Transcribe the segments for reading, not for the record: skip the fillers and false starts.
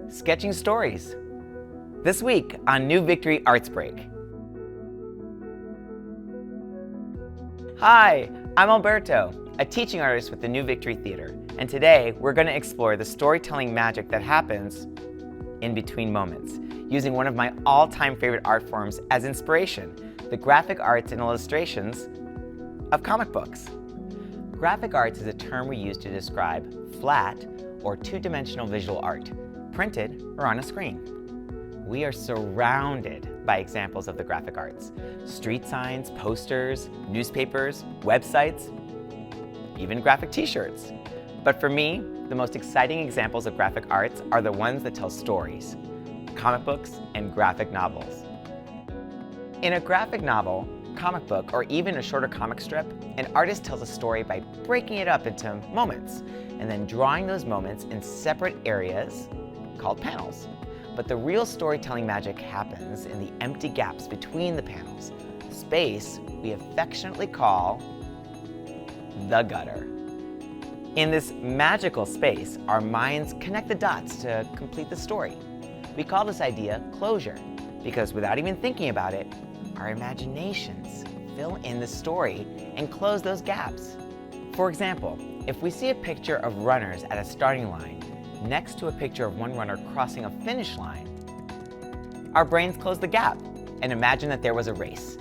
Sketching stories. This week on New Victory Arts Break. Hi, I'm Alberto, a teaching artist with the New Victory Theater, and today we're going to explore the storytelling magic that happens in between moments, using one of my all-time favorite art forms as inspiration, the graphic arts and illustrations of comic books. Graphic arts is a term we use to describe flat or two-dimensional visual art, printed or on a screen. We are surrounded by examples of the graphic arts. Street signs, posters, newspapers, websites, even graphic t-shirts. But for me, the most exciting examples of graphic arts are the ones that tell stories, comic books and graphic novels. In a graphic novel, comic book, or even a shorter comic strip, an artist tells a story by breaking it up into moments and then drawing those moments in separate areas called panels. But the real storytelling magic happens in the empty gaps between the panels, space we affectionately call the gutter. In this magical space, our minds connect the dots to complete the story. We call this idea closure, because without even thinking about it, our imaginations fill in the story and close those gaps. For example, if we see a picture of runners at a starting line next to a picture of one runner crossing a finish line, our brains close the gap and imagine that there was a race.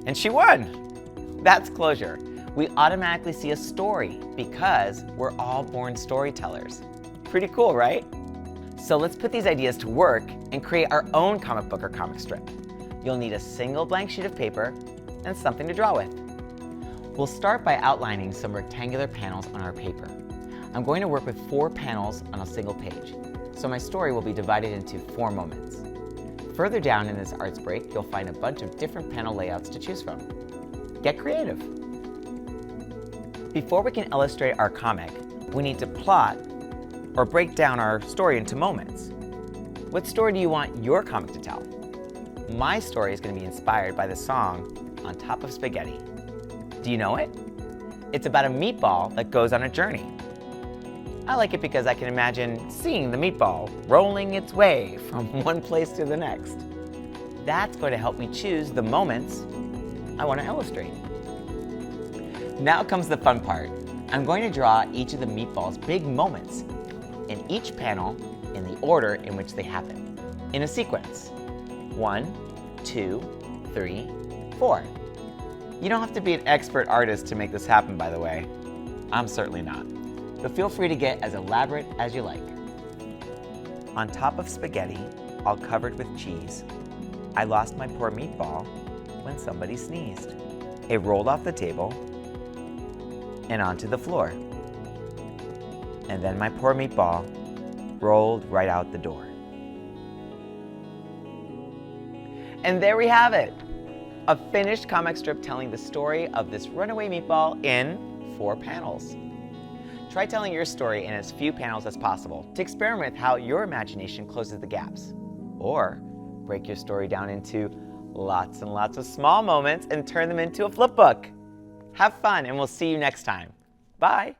And she won! That's closure. We automatically see a story because we're all born storytellers. Pretty cool, right? So let's put these ideas to work and create our own comic book or comic strip. You'll need a single blank sheet of paper and something to draw with. We'll start by outlining some rectangular panels on our paper. I'm going to work with 4 panels on a single page, so my story will be divided into 4 moments. Further down in this arts break, you'll find a bunch of different panel layouts to choose from. Get creative. Before we can illustrate our comic, we need to plot or break down our story into moments. What story do you want your comic to tell? My story is going to be inspired by the song On Top of Spaghetti. Do you know it? It's about a meatball that goes on a journey. I like it because I can imagine seeing the meatball rolling its way from one place to the next. That's going to help me choose the moments I want to illustrate. Now comes the fun part. I'm going to draw each of the meatball's big moments in each panel in the order in which they happen, in a sequence. 1, 2, 3, 4. You don't have to be an expert artist to make this happen, by the way. I'm certainly not. But feel free to get as elaborate as you like. On top of spaghetti, all covered with cheese, I lost my poor meatball when somebody sneezed. It rolled off the table and onto the floor. And then my poor meatball rolled right out the door. And there we have it, a finished comic strip telling the story of this runaway meatball in 4 panels. Try telling your story in as few panels as possible to experiment with how your imagination closes the gaps. Or break your story down into lots and lots of small moments and turn them into a flip book. Have fun, and we'll see you next time. Bye.